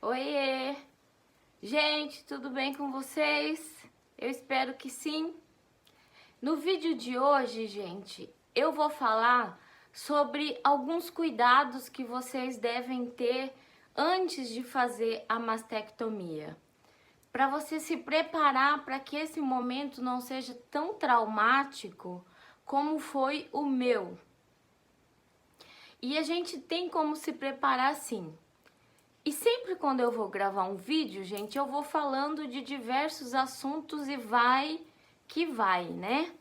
Oiê! Gente, tudo bem com vocês? Eu espero que sim. No vídeo de hoje, gente, eu vou falar sobre alguns cuidados que vocês devem ter antes de fazer a mastectomia. Para você se preparar para que esse momento não seja tão traumático como foi o meu. E a gente tem como se preparar sim. E sempre quando eu vou gravar um vídeo, gente, eu vou falando de diversos assuntos e vai que vai, né?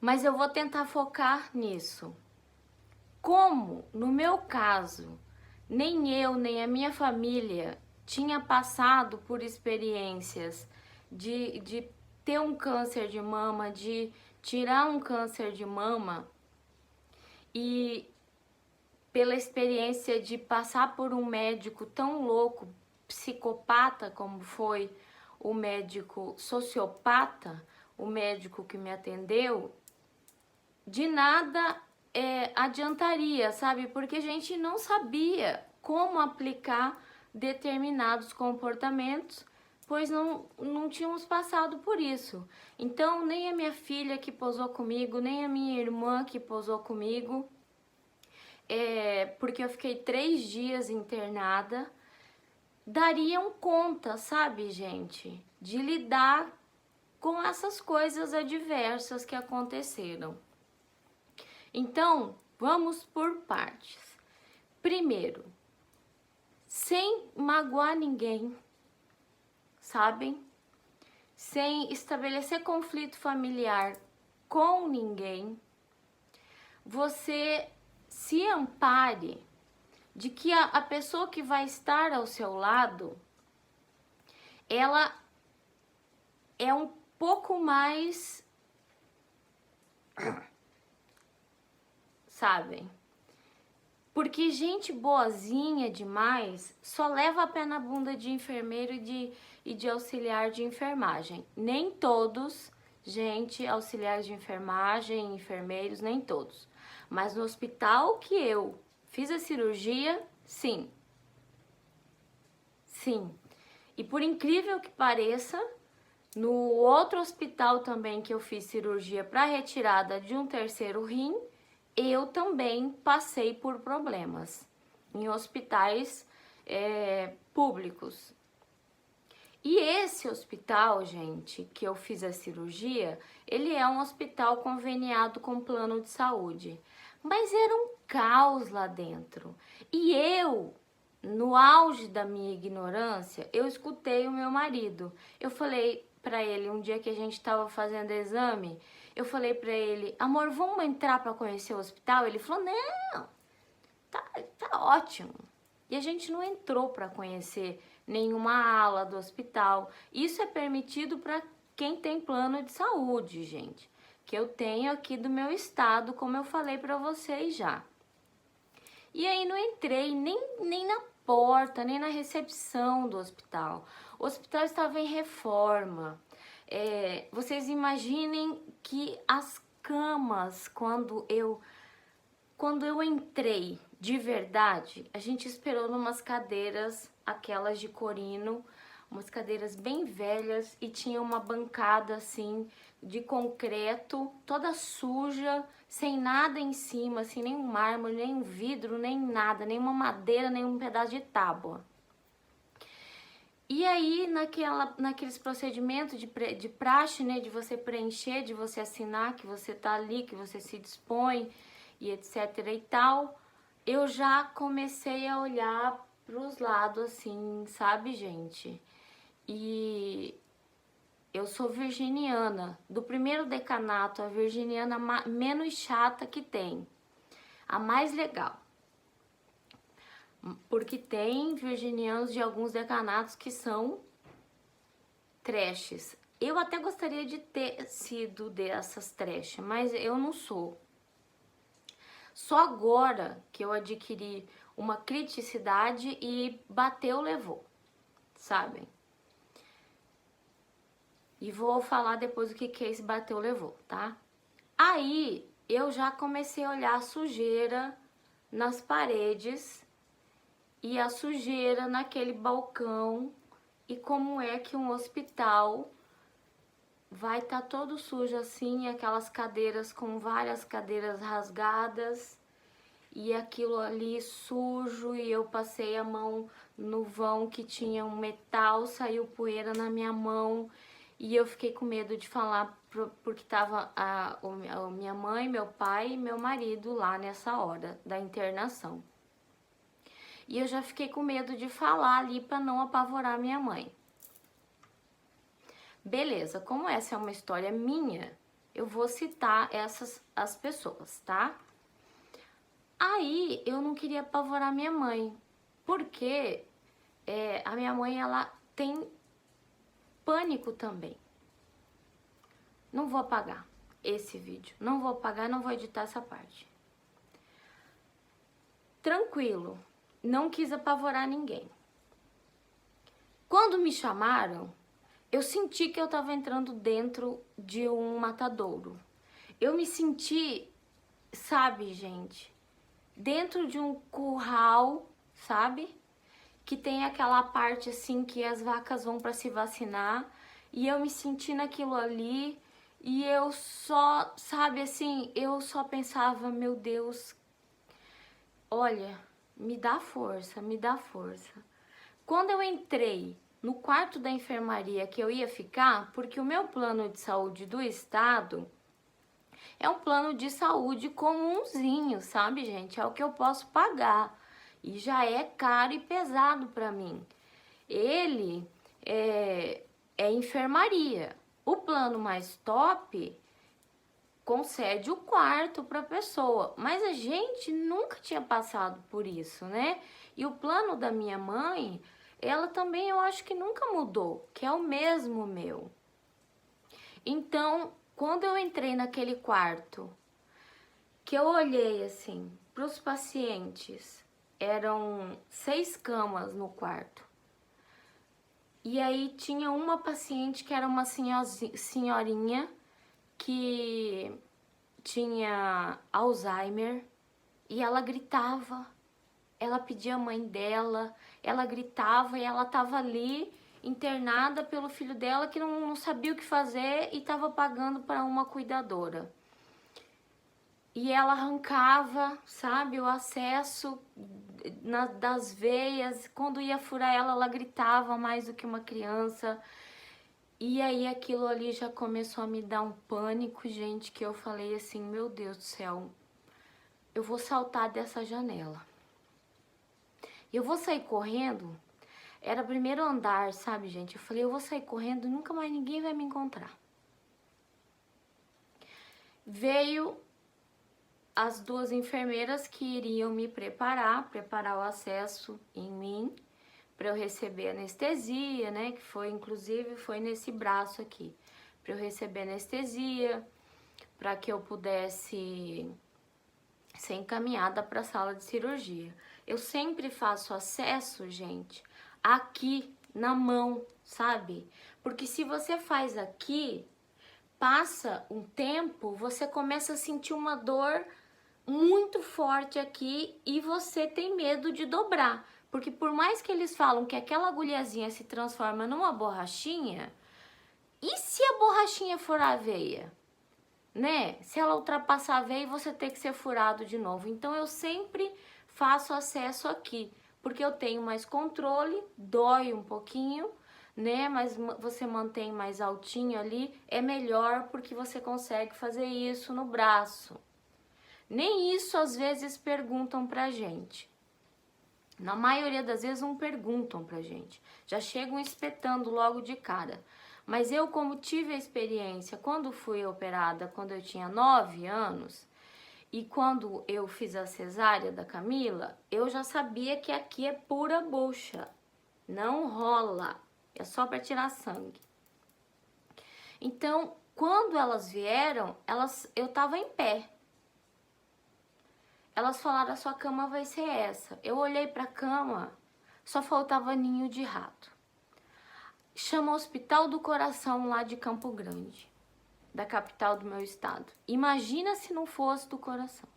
Mas eu vou tentar focar nisso. Como, no meu caso, nem eu nem a minha família tinha passado por experiências de ter um câncer de mama, de tirar um câncer de mama e pela experiência de passar por um médico tão louco, psicopata como foi o médico sociopata, o médico que me atendeu, de nada adiantaria, sabe? Porque a gente não sabia como aplicar determinados comportamentos, pois não tínhamos passado por isso. Então, nem a minha filha que posou comigo, nem a minha irmã que posou comigo, porque eu fiquei 3 dias internada, dariam conta, sabe, gente, de lidar com essas coisas adversas que aconteceram. Então, vamos por partes. Primeiro, sem magoar ninguém, sabem? Sem estabelecer conflito familiar com ninguém, você se ampare de que a pessoa que vai estar ao seu lado, ela é um pouco mais, sabem? Porque gente boazinha demais só leva a pé na bunda de enfermeiro e de auxiliar de enfermagem. Nem todos, gente, auxiliares de enfermagem, enfermeiros, nem todos. Mas no hospital que eu fiz a cirurgia, sim. Sim. E por incrível que pareça, no outro hospital também que eu fiz cirurgia para retirada de um terceiro rim, eu também passei por problemas em hospitais públicos. E esse hospital, gente, que eu fiz a cirurgia, ele é um hospital conveniado com plano de saúde. Mas era um caos lá dentro. E eu, no auge da minha ignorância, eu escutei o meu marido. Eu falei pra ele, um dia que a gente tava fazendo exame, eu falei pra ele, amor, vamos entrar pra conhecer o hospital? Ele falou, não, tá ótimo. E a gente não entrou pra conhecer nenhuma ala do hospital. Isso é permitido pra quem tem plano de saúde, gente. Que eu tenho aqui do meu estado, como eu falei pra vocês já. E aí não entrei nem na porta, nem na recepção do hospital. O hospital estava em reforma. Vocês imaginem que as camas, quando eu entrei de verdade, a gente esperou numas cadeiras, aquelas de corino, umas cadeiras bem velhas, e tinha uma bancada assim de concreto, toda suja, sem nada em cima, assim, nem um mármore, nem um vidro, nem nada, nem uma madeira, nem um pedaço de tábua. E aí, naqueles procedimentos de praxe, né, de você preencher, de você assinar que você tá ali, que você se dispõe e etc e tal, eu já comecei a olhar pros lados assim, sabe, gente? E eu sou virginiana, do primeiro decanato, a virginiana menos chata que tem, a mais legal. Porque tem virginianos de alguns decanatos que são trashes. Eu até gostaria de ter sido dessas trash, mas eu não sou. Só agora que eu adquiri uma criticidade e bateu, levou, sabem? E vou falar depois o que é esse bateu, levou, tá? Aí eu já comecei a olhar a sujeira nas paredes e a sujeira naquele balcão, e como é que um hospital vai estar todo sujo assim, aquelas cadeiras com várias cadeiras rasgadas, e aquilo ali sujo, e eu passei a mão no vão que tinha um metal, saiu poeira na minha mão, e eu fiquei com medo de falar, porque tava a minha mãe, meu pai e meu marido lá nessa hora da internação. E eu já fiquei com medo de falar ali para não apavorar minha mãe. Beleza, como essa é uma história minha, eu vou citar as pessoas, tá? Aí eu não queria apavorar minha mãe, porque a minha mãe, ela tem pânico também. Não vou apagar esse vídeo, não vou apagar, não vou editar essa parte. Tranquilo, não quis apavorar ninguém. Quando me chamaram, eu senti que eu tava entrando dentro de um matadouro. Eu me senti, sabe, gente, dentro de um curral, sabe? Que tem aquela parte assim que as vacas vão para se vacinar, e eu me senti naquilo ali, e eu só, sabe assim, eu só pensava, meu Deus, olha, me dá força, me dá força. Quando eu entrei no quarto da enfermaria que eu ia ficar, porque o meu plano de saúde do estado é um plano de saúde comumzinho, sabe, gente? É o que eu posso pagar. E já é caro e pesado para mim. Ele é enfermaria. O plano mais top concede o quarto para a pessoa, mas a gente nunca tinha passado por isso, né? E o plano da minha mãe, ela também eu acho que nunca mudou, que é o mesmo meu. Então, quando eu entrei naquele quarto, que eu olhei assim para os pacientes, eram 6 camas no quarto. E aí tinha uma paciente que era uma senhorinha que tinha Alzheimer, e ela gritava, ela pedia a mãe dela, ela gritava, e ela tava ali internada pelo filho dela que não sabia o que fazer e tava pagando para uma cuidadora. E ela arrancava, sabe, o acesso das veias. Quando ia furar ela, ela gritava mais do que uma criança. E aí aquilo ali já começou a me dar um pânico, gente, que eu falei assim, meu Deus do céu, eu vou saltar dessa janela. E eu vou sair correndo. Era o primeiro andar, sabe, gente? Eu falei, eu vou sair correndo e nunca mais ninguém vai me encontrar. Veio as 2 enfermeiras que iriam me preparar o acesso em mim, para eu receber anestesia, né, que foi, inclusive, foi nesse braço aqui, para eu receber anestesia, para que eu pudesse ser encaminhada para a sala de cirurgia. Eu sempre faço acesso, gente, aqui na mão, sabe? Porque se você faz aqui, passa um tempo, você começa a sentir uma dor muito forte aqui e você tem medo de dobrar. Porque por mais que eles falam que aquela agulhazinha se transforma numa borrachinha, e se a borrachinha for a veia? Né? Se ela ultrapassar a veia, você tem que ser furado de novo. Então eu sempre faço acesso aqui, porque eu tenho mais controle, dói um pouquinho, né? Mas você mantém mais altinho ali, é melhor porque você consegue fazer isso no braço. Nem isso às vezes perguntam pra gente. Na maioria das vezes não perguntam pra gente. Já chegam espetando logo de cara. Mas eu, como tive a experiência quando fui operada, quando eu tinha 9 anos, e quando eu fiz a cesárea da Camila, eu já sabia que aqui é pura bucha. Não rola. É só para tirar sangue. Então, quando elas vieram, eu tava em pé. Elas falaram, a sua cama vai ser essa. Eu olhei pra cama, só faltava ninho de rato. Chama o Hospital do Coração lá de Campo Grande, da capital do meu estado. Imagina se não fosse do coração.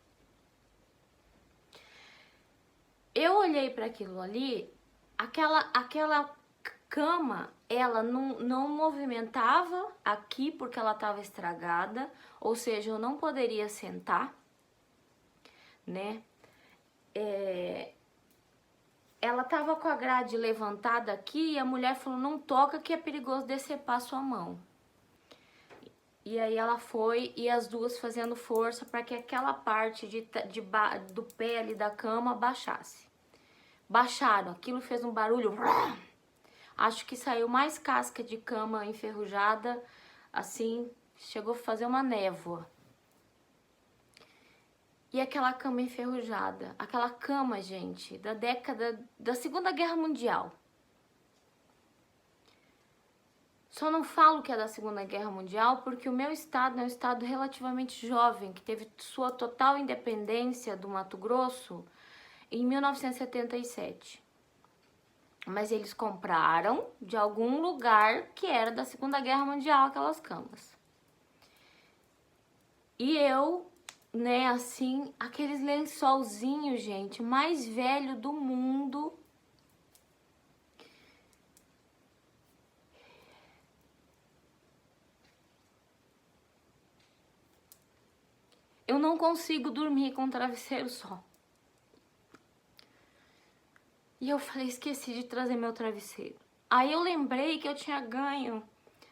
Eu olhei para aquilo ali, aquela cama, ela não movimentava aqui porque ela estava estragada, ou seja, eu não poderia sentar, né? Ela tava com a grade levantada aqui e a mulher falou, não toca que é perigoso decepar sua mão. E aí ela foi e as duas fazendo força para que aquela parte do pé ali da cama baixasse. Baixaram, aquilo fez um barulho. Acho que saiu mais casca de cama enferrujada, assim, chegou a fazer uma névoa. E aquela cama enferrujada, aquela cama, gente, da Segunda Guerra Mundial. Só não falo que é da Segunda Guerra Mundial porque o meu estado é um estado relativamente jovem, que teve sua total independência do Mato Grosso em 1977. Mas eles compraram de algum lugar que era da Segunda Guerra Mundial aquelas camas. E eu, né, assim, aqueles lençolzinhos, gente, mais velho do mundo. Eu não consigo dormir com um travesseiro só. E eu falei, esqueci de trazer meu travesseiro. Aí eu lembrei que eu tinha ganho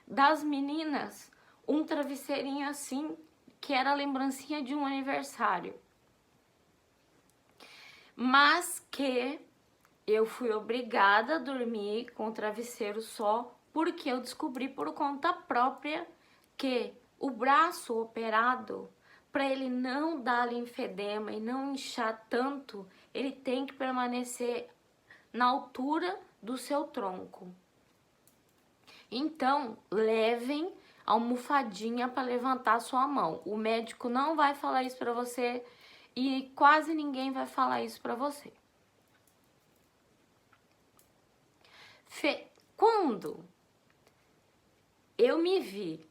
das meninas um travesseirinho assim, que era a lembrancinha de um aniversário. Mas que eu fui obrigada a dormir com o travesseiro só, porque eu descobri por conta própria que o braço operado, para ele não dar linfedema e não inchar tanto, ele tem que permanecer na altura do seu tronco. Então, levem a almofadinha para levantar sua mão. O médico não vai falar isso para você e quase ninguém vai falar isso para você. Quando eu me vi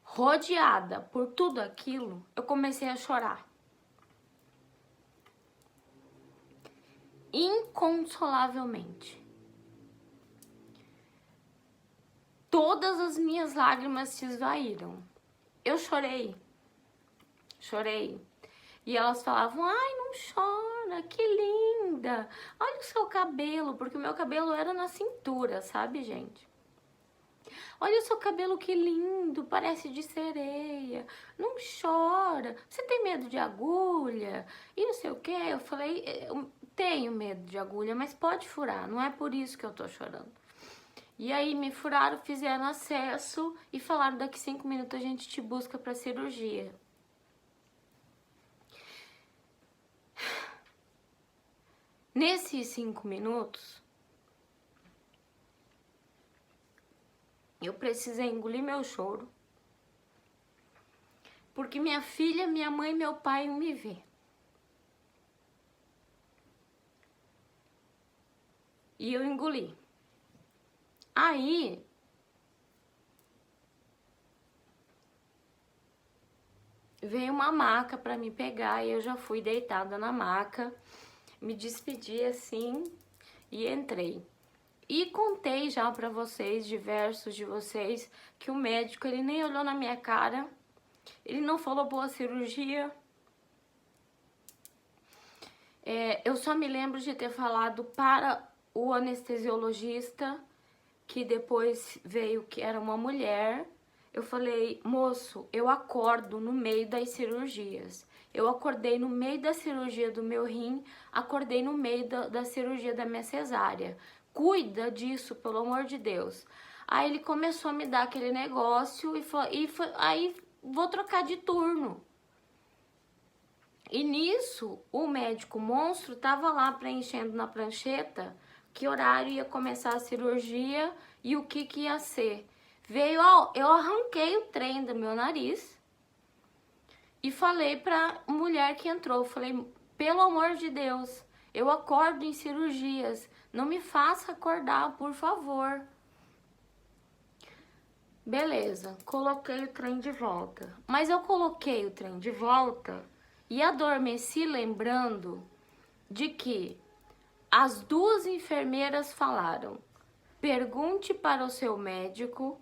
rodeada por tudo aquilo, eu comecei a chorar. Inconsolavelmente. Todas as minhas lágrimas se esvaíram. Eu chorei. Chorei. E elas falavam, ai, não chora, que linda. Olha o seu cabelo, porque o meu cabelo era na cintura, sabe, gente? Olha o seu cabelo, que lindo, parece de sereia. Não chora. Você tem medo de agulha? E não sei o quê. Eu falei, eu tenho medo de agulha, mas pode furar, não é por isso que eu tô chorando. E aí me furaram, fizeram acesso e falaram, daqui 5 minutos a gente te busca pra cirurgia. Nesses 5 minutos, eu precisei engolir meu choro, porque minha filha, minha mãe e meu pai iam me ver. E eu engoli. Aí, veio uma maca pra me pegar e eu já fui deitada na maca, me despedi assim e entrei. E contei já pra vocês, diversos de vocês, que o médico, ele nem olhou na minha cara, ele não falou boa cirurgia. Eu só me lembro de ter falado para o anestesiologista, que depois veio que era uma mulher. Eu falei, moço, eu acordo no meio das cirurgias. Eu acordei no meio da cirurgia do meu rim, acordei no meio da cirurgia da minha cesárea. Cuida disso, pelo amor de Deus. Aí ele começou a me dar aquele negócio aí vou trocar de turno. E nisso, o médico monstro tava lá preenchendo na prancheta que horário ia começar a cirurgia e o que ia ser. Veio, eu arranquei o trem do meu nariz e falei pra mulher que entrou, falei, pelo amor de Deus, eu acordo em cirurgias, não me faça acordar, por favor. Beleza, coloquei o trem de volta. Mas eu coloquei o trem de volta e adormeci lembrando de que as duas enfermeiras falaram: pergunte para o seu médico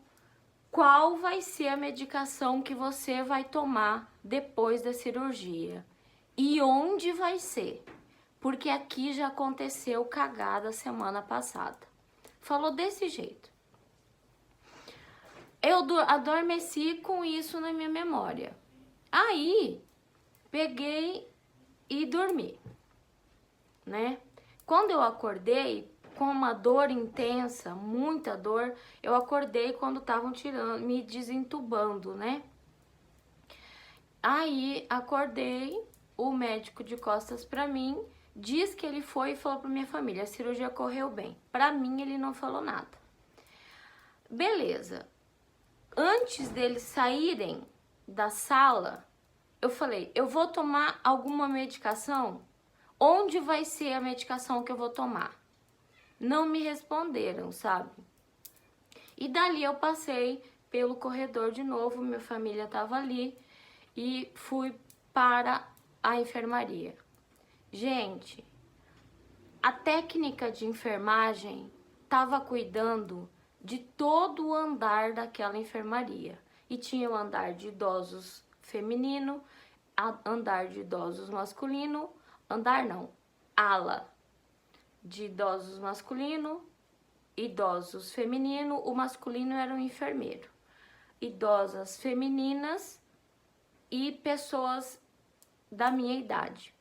qual vai ser a medicação que você vai tomar depois da cirurgia e onde vai ser, porque aqui já aconteceu cagada semana passada. Falou desse jeito. Eu adormeci com isso na minha memória. Aí, peguei e dormi, né? Quando eu acordei, com uma dor intensa, muita dor, eu acordei quando estavam tirando, me desentubando, né? Aí, acordei, o médico de costas pra mim, diz que ele foi e falou pra minha família, a cirurgia correu bem. Pra mim, ele não falou nada. Beleza. Antes deles saírem da sala, eu falei, eu vou tomar alguma medicação? Onde vai ser a medicação que eu vou tomar? Não me responderam, sabe? E dali eu passei pelo corredor de novo, minha família estava ali e fui para a enfermaria. Gente, a técnica de enfermagem estava cuidando de todo o andar daquela enfermaria. E tinha o andar de idosos feminino, andar de idosos masculino, andar não, ala de idosos masculino, idosos feminino, o masculino era um enfermeiro, idosas femininas e pessoas da minha idade.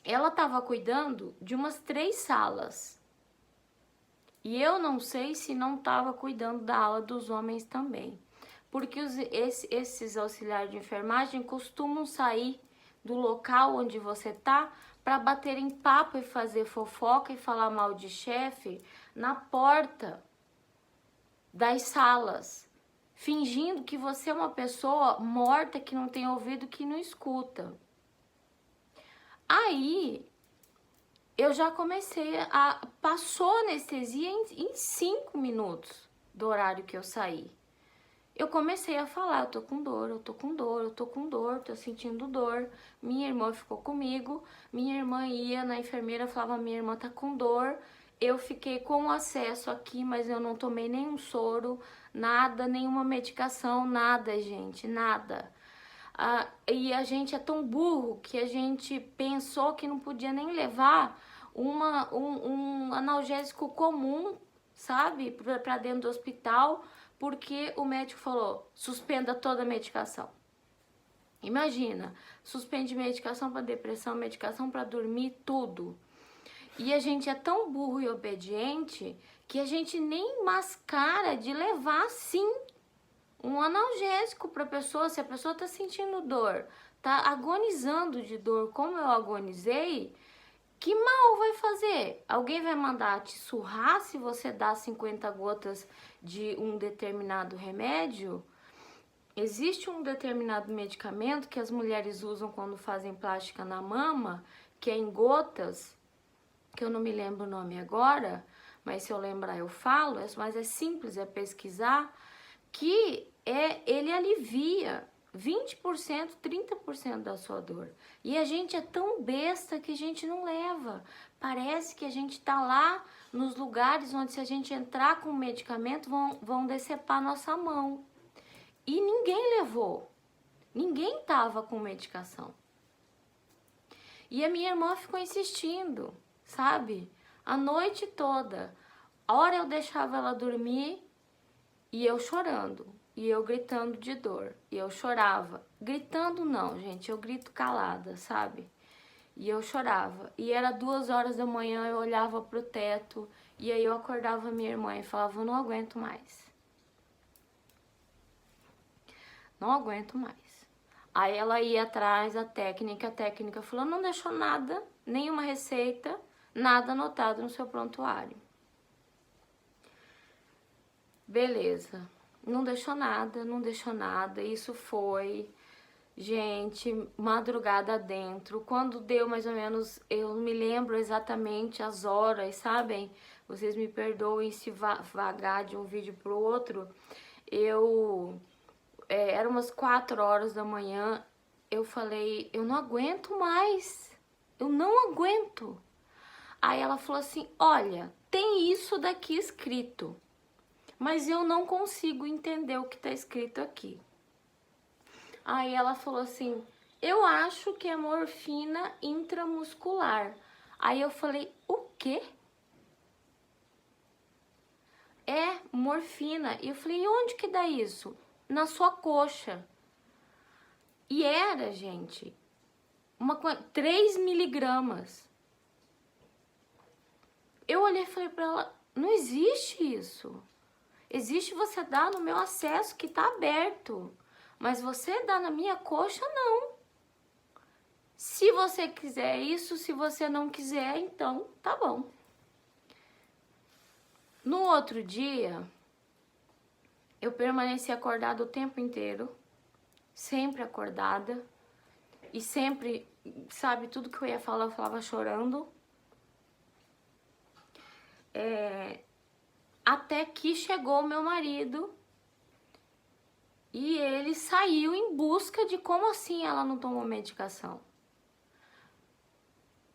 Ela estava cuidando de umas 3 salas. E eu não sei se não estava cuidando da ala dos homens também. Porque esses auxiliares de enfermagem costumam sair do local onde você tá para baterem papo e fazer fofoca e falar mal de chefe na porta das salas, fingindo que você é uma pessoa morta que não tem ouvido, que não escuta. Aí eu já comecei a... Passou a anestesia em 5 minutos do horário que eu saí. Eu comecei a falar, eu tô com dor, eu tô com dor, eu tô com dor, tô sentindo dor. Minha irmã ficou comigo, minha irmã ia na enfermeira, falava, minha irmã tá com dor. Eu fiquei com acesso aqui, mas eu não tomei nenhum soro, nada, nenhuma medicação, nada, gente, nada. E a gente é tão burro que a gente pensou que não podia nem levar um analgésico comum, sabe, pra dentro do hospital, porque o médico falou, suspenda toda a medicação. Imagina, suspende medicação para depressão, medicação para dormir, tudo. E a gente é tão burro e obediente que a gente nem mascara de levar, sim, um analgésico para a pessoa. Se a pessoa está sentindo dor, está agonizando de dor como eu agonizei, que mal vai fazer? Alguém vai mandar te surrar se você dá 50 gotas de um determinado remédio? Existe um determinado medicamento que as mulheres usam quando fazem plástica na mama, que é em gotas, que eu não me lembro o nome agora, mas se eu lembrar eu falo, mas é simples, é pesquisar, que ele alivia 20%, 30% da sua dor. E a gente é tão besta que a gente não leva. Parece que a gente tá lá nos lugares onde se a gente entrar com medicamento vão decepar nossa mão. E ninguém levou. Ninguém tava com medicação. E a minha irmã ficou insistindo, sabe? A noite toda. A hora eu deixava ela dormir e eu chorando. E eu gritando de dor. E eu chorava. Gritando não, gente. Eu grito calada, sabe? E eu chorava. E era 2 horas da manhã, eu olhava pro teto. E aí eu acordava minha irmã e falava, eu não aguento mais. Não aguento mais. Aí ela ia atrás, a técnica falou, não deixou nada, nenhuma receita, nada anotado no seu prontuário. Beleza. Não deixou nada, não deixou nada. Isso foi, gente, madrugada dentro. Quando deu mais ou menos, eu não me lembro exatamente as horas, sabem? Vocês me perdoem se vagar de um vídeo pro outro. Era umas 4 horas da manhã. eu falei, eu não aguento mais, eu não aguento. Aí ela falou assim, olha, tem isso daqui escrito, mas eu não consigo entender o que tá escrito aqui. Aí ela falou assim, eu acho que é morfina intramuscular. Aí eu falei, o quê? É morfina. E eu falei, e onde que dá isso? Na sua coxa. E era, gente, 3 miligramas. Eu olhei e falei pra ela, não existe isso. Existe você dar no meu acesso que tá aberto. Mas você dá na minha coxa, não. Se você quiser isso, se você não quiser, então tá bom. No outro dia, eu permaneci acordada o tempo inteiro, sempre acordada, e sempre, sabe, tudo que eu ia falar, eu falava chorando. Até que chegou o meu marido e ele saiu em busca de como assim ela não tomou medicação.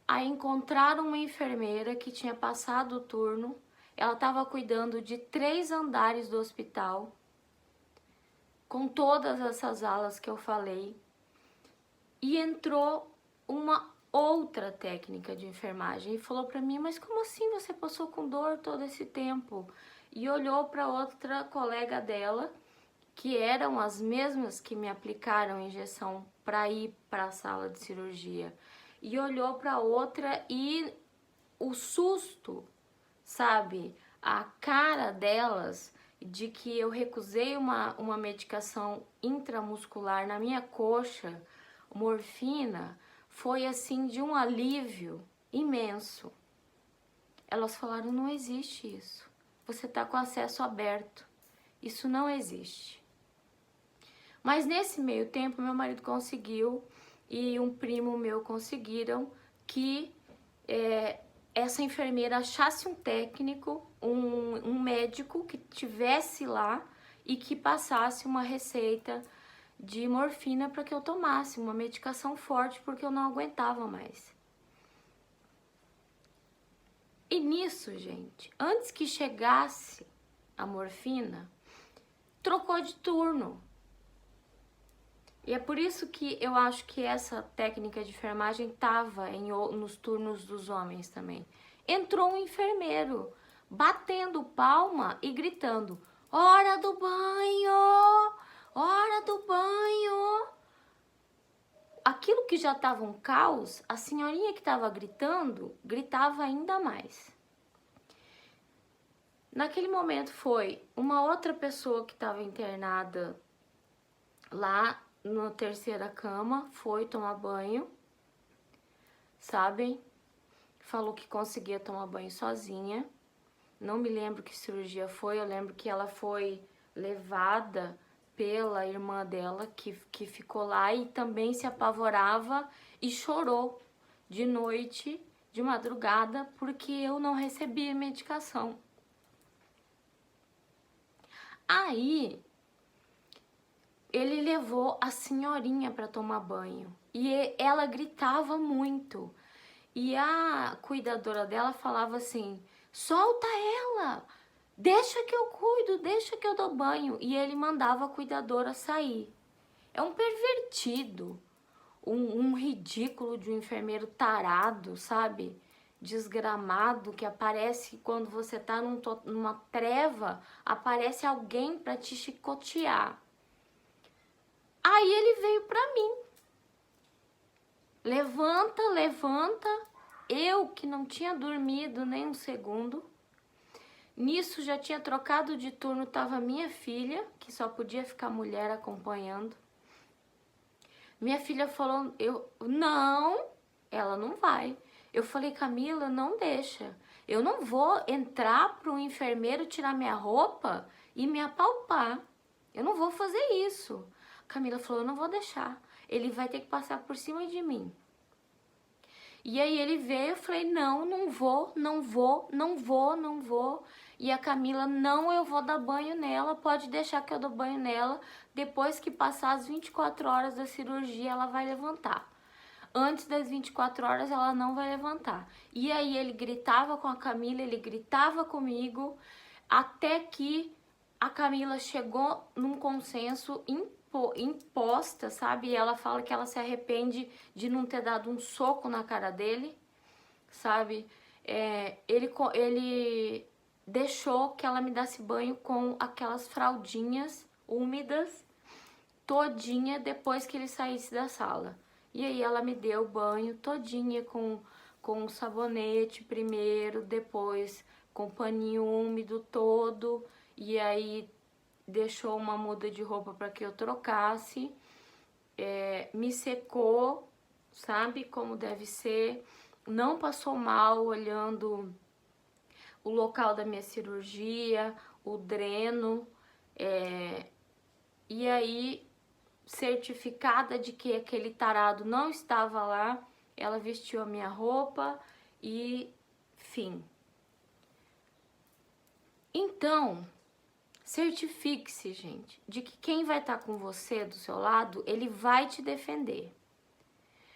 Aí encontraram uma enfermeira que tinha passado o turno. Ela estava cuidando de 3 andares do hospital, com todas essas alas que eu falei. E entrou uma outra técnica de enfermagem e falou para mim, mas como assim você passou com dor todo esse tempo? E olhou para outra colega dela, que eram as mesmas que me aplicaram a injeção para ir para a sala de cirurgia. E olhou para outra e o susto, sabe? A cara delas de que eu recusei uma medicação intramuscular na minha coxa, morfina, foi assim de um alívio imenso. Elas falaram, não existe isso. Você tá com acesso aberto. Isso não existe. Mas nesse meio tempo, meu marido conseguiu e um primo meu conseguiram que essa enfermeira achasse um técnico, um médico que tivesse lá e que passasse uma receita de morfina para que eu tomasse, uma medicação forte, porque eu não aguentava mais. E nisso, gente, antes que chegasse a morfina, trocou de turno. E é por isso que eu acho que essa técnica de enfermagem estava nos turnos dos homens também. Entrou um enfermeiro, batendo palma e gritando, hora do banho! Hora do banho! Aquilo que já estava um caos, a senhorinha que estava gritando, gritava ainda mais. Naquele momento foi uma outra pessoa que estava internada lá na terceira cama, foi tomar banho, sabem? Falou que conseguia tomar banho sozinha. Não me lembro que cirurgia foi, eu lembro que ela foi levada pela irmã dela, que ficou lá e também se apavorava e chorou de noite, de madrugada, porque eu não recebi medicação. Aí, ele levou a senhorinha para tomar banho e ela gritava muito. E a cuidadora dela falava assim, solta ela! Deixa que eu cuido, deixa que eu dou banho. E ele mandava a cuidadora sair. É um pervertido, um ridículo de um enfermeiro tarado, sabe? Desgramado, que aparece quando você tá numa treva, aparece alguém pra te chicotear. Aí ele veio pra mim. Levanta, levanta. Eu que não tinha dormido nem um segundo. Nisso já tinha trocado de turno, tava minha filha, que só podia ficar mulher acompanhando. Minha filha falou, não, ela não vai. Eu falei, Camila, não deixa. Eu não vou entrar para um enfermeiro tirar minha roupa e me apalpar. Eu não vou fazer isso. Camila falou, eu não vou deixar. Ele vai ter que passar por cima de mim. E aí ele veio, eu falei, não, não vou, não vou, não vou, não vou. E a Camila, não, eu vou dar banho nela, pode deixar que eu dou banho nela, depois que passar as 24 horas da cirurgia ela vai levantar. Antes das 24 horas ela não vai levantar. E aí ele gritava com a Camila, ele gritava comigo, até que a Camila chegou num consenso imposta, sabe? E ela fala que ela se arrepende de não ter dado um soco na cara dele, sabe? Ele deixou que ela me desse banho com aquelas fraldinhas úmidas, todinha, depois que ele saísse da sala. E aí ela me deu banho todinha com sabonete primeiro, depois com paninho úmido todo, e aí deixou uma muda de roupa para que eu trocasse, me secou, sabe, como deve ser, não passou mal olhando o local da minha cirurgia, o dreno, e aí, certificada de que aquele tarado não estava lá, ela vestiu a minha roupa e fim. Então, certifique-se, gente, de que quem vai estar com você do seu lado, ele vai te defender.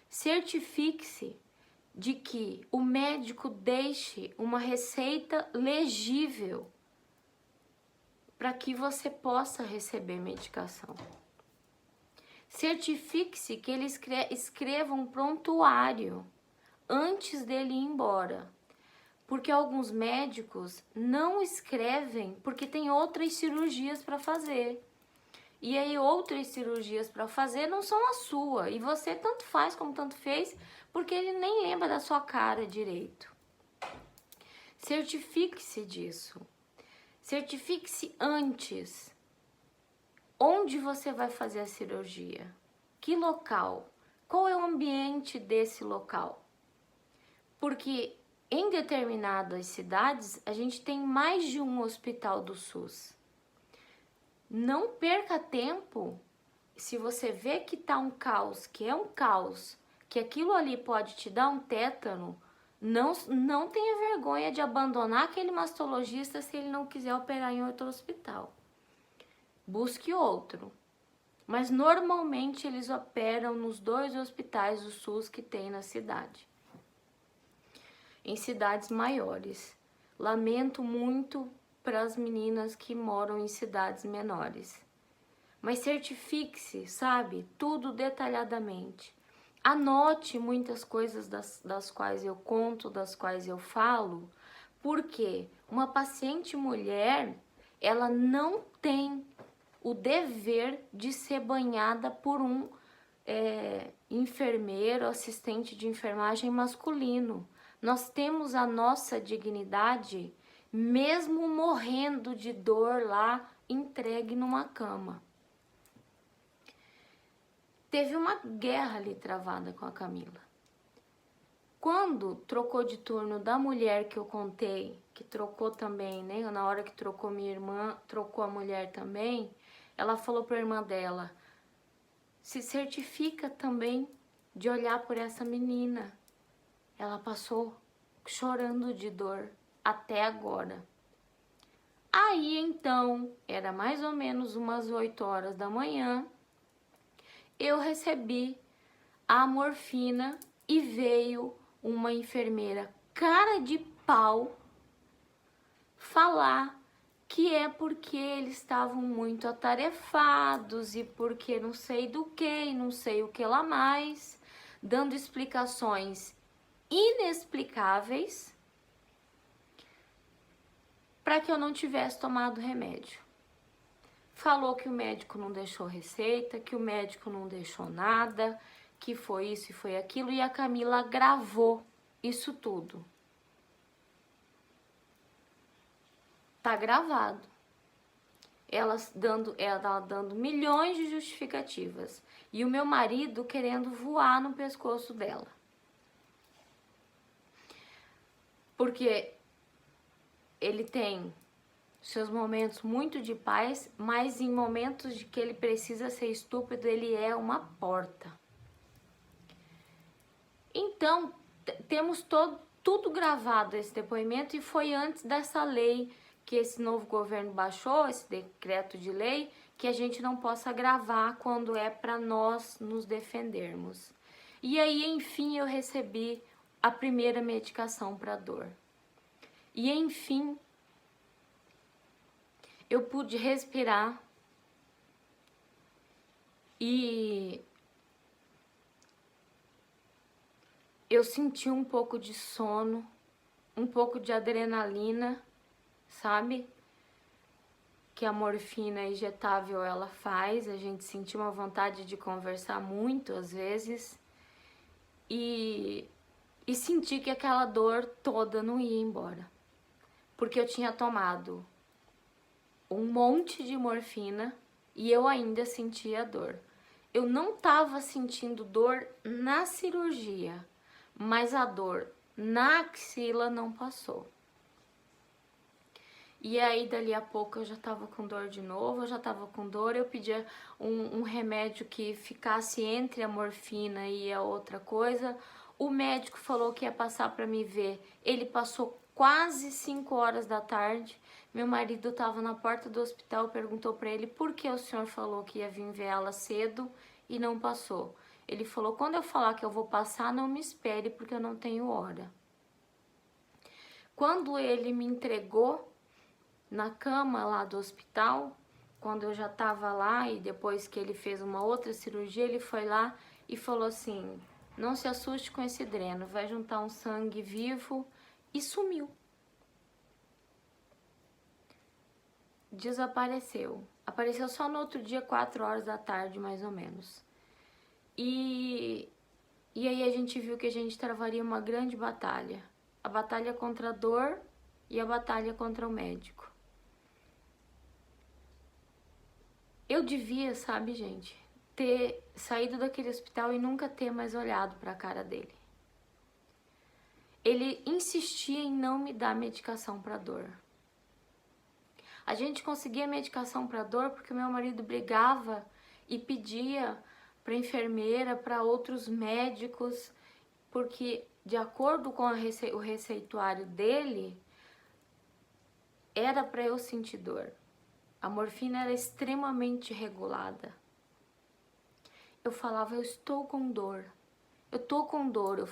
Certifique-se de que o médico deixe uma receita legível para que você possa receber medicação. Certifique-se que ele escreva um prontuário antes dele ir embora. Porque alguns médicos não escrevem porque tem outras cirurgias para fazer. E aí outras cirurgias para fazer não são a sua. E você tanto faz como tanto fez, porque ele nem lembra da sua cara direito. Certifique-se disso. Certifique-se antes. Onde você vai fazer a cirurgia? Que local? Qual é o ambiente desse local? Porque em determinadas cidades, a gente tem mais de um hospital do SUS. Não perca tempo, se você vê que tá um caos, que é um caos, que aquilo ali pode te dar um tétano, não tenha vergonha de abandonar aquele mastologista se ele não quiser operar em outro hospital. Busque outro. Mas normalmente eles operam nos 2 hospitais do SUS que tem na cidade. Em cidades maiores. Lamento muito para as meninas que moram em cidades menores. Mas certifique-se, sabe? Tudo detalhadamente. Anote muitas coisas das quais eu conto, das quais eu falo, porque uma paciente mulher, ela não tem o dever de ser banhada por um enfermeiro, assistente de enfermagem masculino. Nós temos a nossa dignidade, mesmo morrendo de dor lá, entregue numa cama. Teve uma guerra ali travada com a Camila. Quando trocou de turno da mulher que eu contei, que trocou também, né? Na hora que trocou minha irmã, trocou a mulher também, ela falou para a irmã dela, se certifica também de olhar por essa menina. Ela passou chorando de dor até agora. Aí então, era mais ou menos umas 8 horas da manhã, eu recebi a morfina e veio uma enfermeira cara de pau falar que é porque eles estavam muito atarefados e porque não sei do que e não sei o que lá mais, dando explicações inexplicáveis para que eu não tivesse tomado remédio. Falou que o médico não deixou receita, que o médico não deixou nada, que foi isso e foi aquilo, e a Camila gravou isso tudo. Tá gravado. Ela dando milhões de justificativas. E o meu marido querendo voar no pescoço dela. Porque ele tem seus momentos muito de paz, mas em momentos de que ele precisa ser estúpido, ele é uma porta. Então, temos tudo gravado esse depoimento e foi antes dessa lei que esse novo governo baixou, esse decreto de lei, que a gente não possa gravar quando é para nós nos defendermos. E aí, enfim, eu recebi a primeira medicação para dor. E enfim, eu pude respirar e eu senti um pouco de sono, um pouco de adrenalina, sabe? Que a morfina injetável ela faz, a gente sentiu uma vontade de conversar muito às vezes e senti que aquela dor toda não ia embora, porque eu tinha tomado um monte de morfina e eu ainda sentia dor. Eu não estava sentindo dor na cirurgia, mas a dor na axila não passou. E aí, dali a pouco, eu já tava com dor de novo, eu pedia um remédio que ficasse entre a morfina e a outra coisa. O médico falou que ia passar para me ver. Ele passou quase 5 horas da tarde. Meu marido tava na porta do hospital, perguntou para ele por que o senhor falou que ia vir ver ela cedo e não passou. Ele falou, quando eu falar que eu vou passar, não me espere porque eu não tenho hora. Quando ele me entregou na cama lá do hospital, quando eu já tava lá e depois que ele fez uma outra cirurgia, ele foi lá e falou assim, não se assuste com esse dreno, vai juntar um sangue vivo, e sumiu. Desapareceu. Apareceu só no outro dia, 4 horas da tarde, mais ou menos. E aí a gente viu que a gente travaria uma grande batalha. A batalha contra a dor e a batalha contra o médico. Eu devia, sabe, gente, ter saído daquele hospital e nunca ter mais olhado para a cara dele. Ele insistia em não me dar medicação para dor. A gente conseguia medicação para dor porque meu marido brigava e pedia para enfermeira, para outros médicos, porque de acordo com o receituário dele, era para eu sentir dor. A morfina era extremamente regulada. Eu falava, eu estou com dor. Eu tô com dor,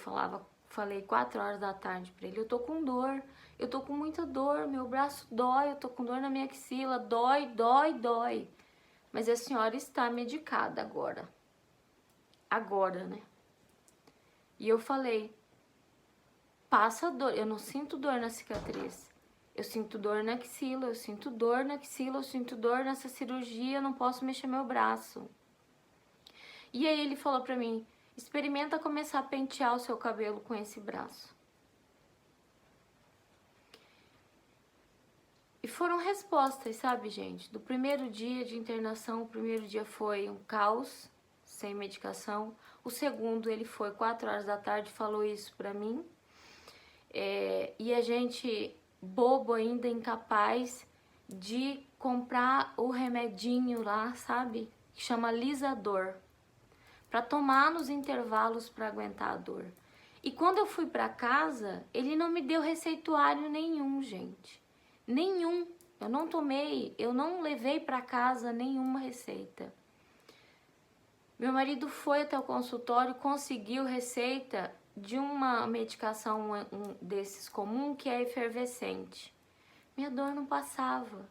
falei 4 horas da tarde pra ele, eu tô com dor. Eu tô com muita dor, meu braço dói, eu tô com dor na minha axila, dói, dói, dói. Mas a senhora está medicada agora. Agora, né? E eu falei, passa dor, eu não sinto dor na cicatriz. Eu sinto dor na axila, eu sinto dor na axila, eu sinto dor nessa cirurgia, eu não posso mexer meu braço. E aí ele falou pra mim, experimenta começar a pentear o seu cabelo com esse braço. E foram respostas, sabe, gente? Do primeiro dia de internação, o primeiro dia foi um caos, sem medicação. O segundo, ele foi 4 horas da tarde, falou isso pra mim. E a gente, bobo ainda, incapaz de comprar o remedinho lá, sabe? Que chama alisador, pra tomar nos intervalos pra aguentar a dor. E quando eu fui pra casa, ele não me deu receituário nenhum, gente. Nenhum. Eu não tomei, eu não levei pra casa nenhuma receita. Meu marido foi até o consultório, conseguiu receita de uma medicação desses comum que é efervescente. Minha dor não passava.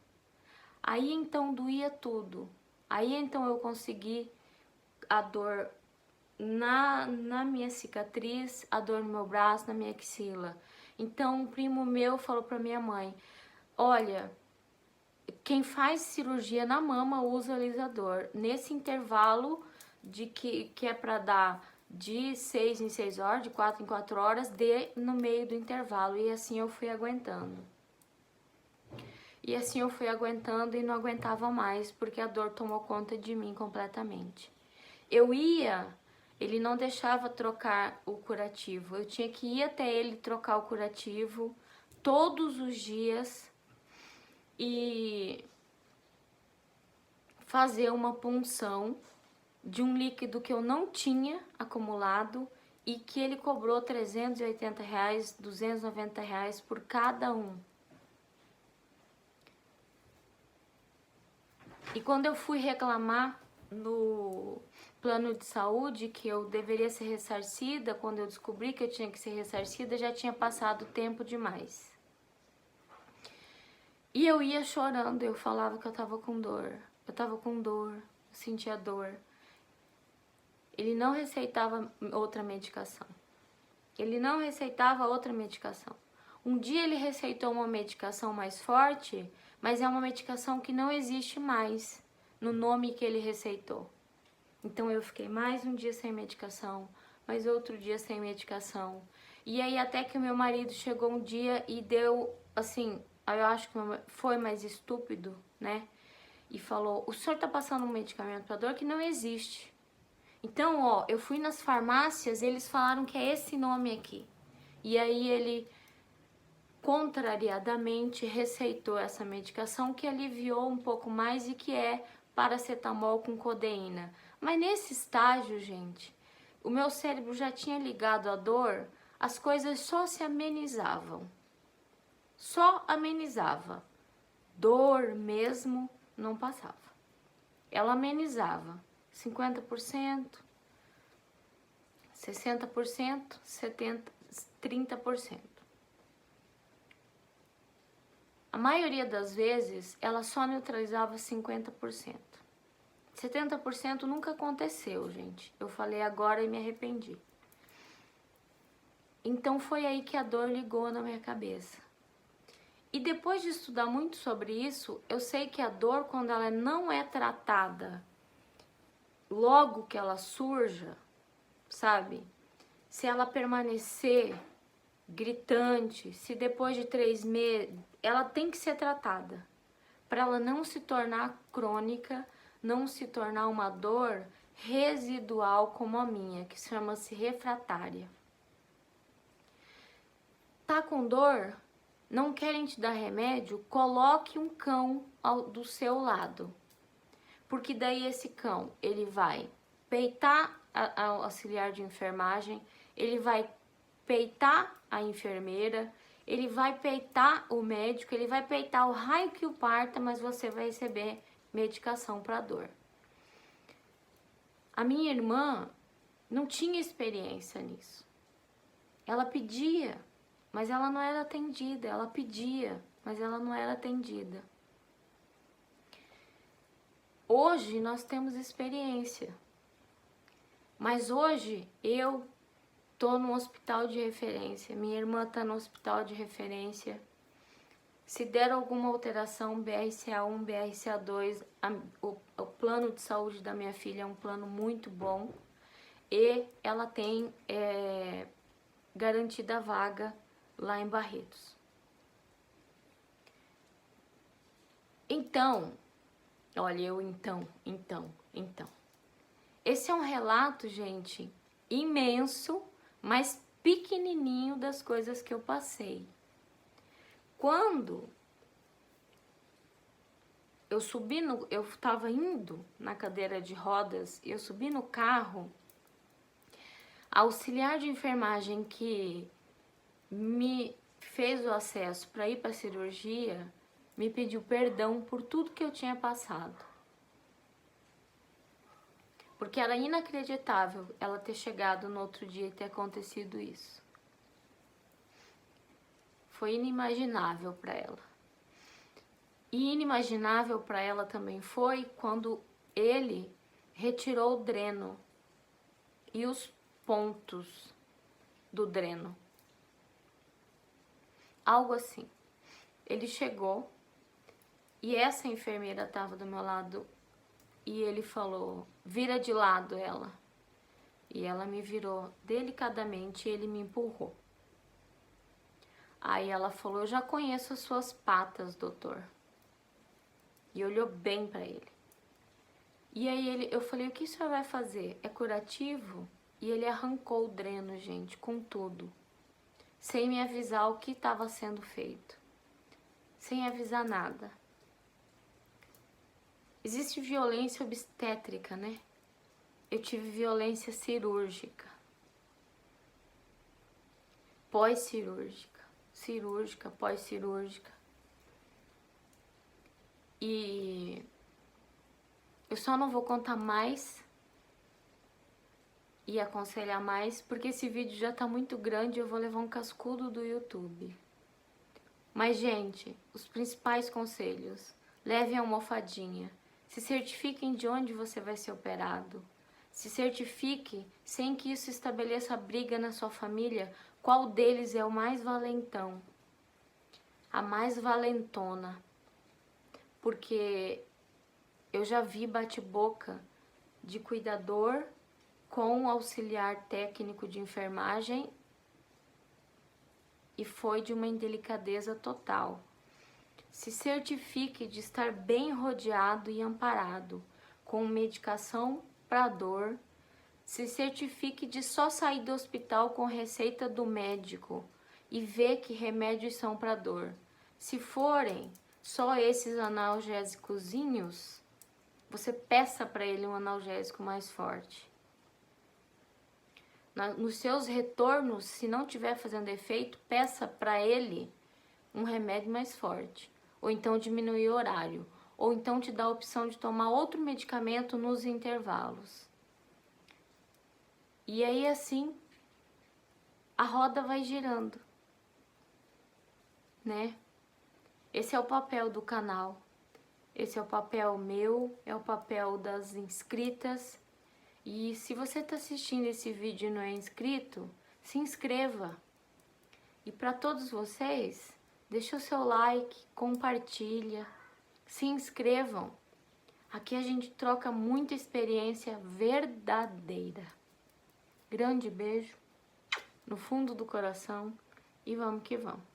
Aí então doía tudo. Aí então eu consegui a dor na minha cicatriz, a dor no meu braço, na minha axila. Então um primo meu falou pra minha mãe, olha, quem faz cirurgia na mama usa alisador. Nesse intervalo de que é para dar de 6 em 6 horas, de 4 em 4 horas, dê no meio do intervalo. E assim eu fui aguentando. E assim eu fui aguentando e não aguentava mais, porque a dor tomou conta de mim completamente. Ele não deixava trocar o curativo. Eu tinha que ir até ele trocar o curativo todos os dias e fazer uma punção de um líquido que eu não tinha acumulado e que ele cobrou R$380, R$290 por cada um. E quando eu fui reclamar no plano de saúde que eu deveria ser ressarcida, quando eu descobri que eu tinha que ser ressarcida, já tinha passado tempo demais. E eu ia chorando, eu falava que eu tava com dor. Eu tava com dor, eu sentia dor. Ele não receitava outra medicação. Ele não receitava outra medicação. Um dia ele receitou uma medicação mais forte, mas é uma medicação que não existe mais no nome que ele receitou. Então eu fiquei mais um dia sem medicação, mais outro dia sem medicação. E aí até que o meu marido chegou um dia e deu, assim, eu acho que foi mais estúpido, né? E falou, o senhor tá passando um medicamento pra dor que não existe. Então, ó, eu fui nas farmácias, eles falaram que é esse nome aqui. E aí ele, contrariadamente, receitou essa medicação que aliviou um pouco mais e que é paracetamol com codeína. Mas nesse estágio, gente, o meu cérebro já tinha ligado a dor, as coisas só se amenizavam. Só amenizava. Dor mesmo não passava. Ela amenizava 50%, 60%, 70%, 30%. A maioria das vezes, ela só neutralizava 50%. 70% nunca aconteceu, gente. Eu falei agora e me arrependi. Então foi aí que a dor ligou na minha cabeça. E depois de estudar muito sobre isso, eu sei que a dor, quando ela não é tratada logo que ela surja, sabe? Se ela permanecer gritante, se depois de 3 meses, ela tem que ser tratada para ela não se tornar crônica, não se tornar uma dor residual como a minha, que chama-se refratária. Tá com dor? Não querem te dar remédio? Coloque um cão do seu lado, porque daí esse cão, ele vai peitar a auxiliar de enfermagem, ele vai peitar a enfermeira, ele vai peitar o médico, ele vai peitar o raio que o parta, mas você vai receber medicação para dor. A minha irmã não tinha experiência nisso. Ela pedia, mas ela não era atendida. Ela pedia, mas ela não era atendida. Hoje nós temos experiência, mas hoje eu tô no hospital de referência, minha irmã tá no hospital de referência. Se der alguma alteração, BRCA1, BRCA2, o plano de saúde da minha filha é um plano muito bom e ela tem garantida a vaga lá em Barretos. Então, olha, então. Esse é um relato, gente, imenso, mas pequenininho das coisas que eu passei. Quando eu tava indo na cadeira de rodas, eu subi no carro, a auxiliar de enfermagem que me fez o acesso para ir para a cirurgia, me pediu perdão por tudo que eu tinha passado. Porque era inacreditável ela ter chegado no outro dia e ter acontecido isso. Foi inimaginável para ela. E inimaginável para ela também foi quando ele retirou o dreno e os pontos do dreno. Algo assim. Ele chegou e essa enfermeira estava do meu lado e ele falou, vira de lado ela. E ela me virou delicadamente e ele me empurrou. Aí ela falou, eu já conheço as suas patas, doutor. E olhou bem pra ele. E aí eu falei, o que o senhor vai fazer? É curativo? E ele arrancou o dreno, gente, com tudo. Sem me avisar o que estava sendo feito. Sem avisar nada. Existe violência obstétrica, né? Eu tive violência cirúrgica. Pós-cirúrgica. Cirúrgica, pós-cirúrgica. E Eu só não vou contar mais e aconselhar mais, porque esse vídeo já tá muito grande e eu vou levar um cascudo do YouTube. Mas, gente, os principais conselhos: levem a almofadinha, se certifiquem de onde você vai ser operado, se certifique, sem que isso estabeleça briga na sua família, qual deles é o mais valentão, a mais valentona. Porque eu já vi bate-boca de cuidador com auxiliar técnico de enfermagem e foi de uma indelicadeza total. Se certifique de estar bem rodeado e amparado, com medicação para dor. Se certifique de só sair do hospital com receita do médico e ver que remédios são para dor. Se forem só esses analgésicozinhos, você peça para ele um analgésico mais forte. Nos seus retornos, se não estiver fazendo efeito, peça para ele um remédio mais forte. Ou então diminuir o horário. Ou então te dá a opção de tomar outro medicamento nos intervalos. E aí assim, a roda vai girando, né? Esse é o papel do canal. Esse é o papel meu, é o papel das inscritas. E se você está assistindo esse vídeo e não é inscrito, se inscreva. E para todos vocês, deixa o seu like, compartilha, se inscrevam. Aqui a gente troca muita experiência verdadeira. Grande beijo no fundo do coração e vamos que vamos.